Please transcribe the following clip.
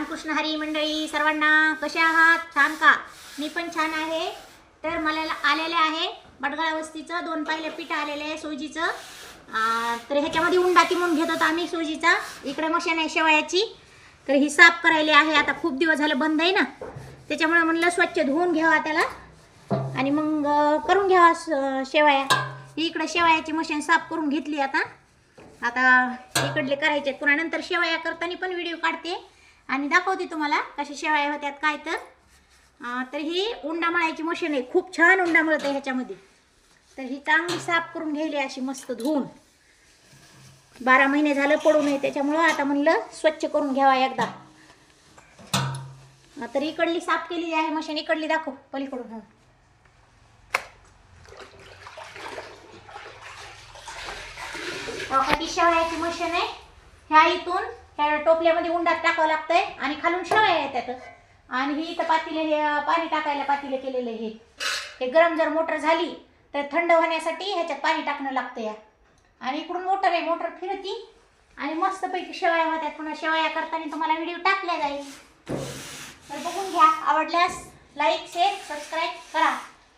रामकृष्ण हरी मंडळी सर्वांना कसे आहात? छान का? मी पण छान आहे. तर मला आलेले आहे बडगळा वस्तीचं 2 पायले पीठ आलेले आहे सोजीचं. तर ह्याच्यामध्ये उंडा म्हणून घेत होतो आम्ही सोजीचा. इकडे मशीन आहे शेवयाची, तर ही साफ करायली आहे. आता खूप दिवस झाले बंद आहे ना, त्याच्यामुळे म्हणलं स्वच्छ धुवून घ्यावा त्याला आणि मग करून घ्यावा शेवया. ही इकडे शेवयाची मशीन साफ करून घेतली. आता इकडले करायचे, पुन्हा नंतर शेवया करताना पण व्हिडिओ काढते आणि दाखवते तुम्हाला कशा शेवया होत्यात काय. तर ही उंडा मळायची मशीन आहे, खूप छान उंडा मळते ह्याच्यामध्ये. तर ही चांगली साफ करून घ्यायली अशी मस्त धुवून. 12 महिने झालं पडू नये, त्याच्यामुळं आता म्हणलं स्वच्छ करून घ्यावा एकदा. तर इकडली साफ केलेली आहे मशीन. इकडली दाखव पलीकडून. ती शेवयाची मशीन आहे. ह्या इथून ह्या टोपल्यामध्ये उंडात टाकावं लागतंय आणि खालून शेवया येतात. आणि ही इथं पातेले, हे पाणी टाकायला पातेले केलेले. हे गरम जर मोटर झाली तर थंड होण्यासाठी ह्याच्यात पाणी टाकणं लागतं. आणि इकडून मोटर आहे, मोटर फिरती आणि मस्तपैकी शेवया होत्यात. पुन्हा शेवया करताना तुम्हाला व्हिडिओ टाकला जाईल. तर बघून घ्या. आवडल्यास लाईक शेअर सबस्क्राईब करा.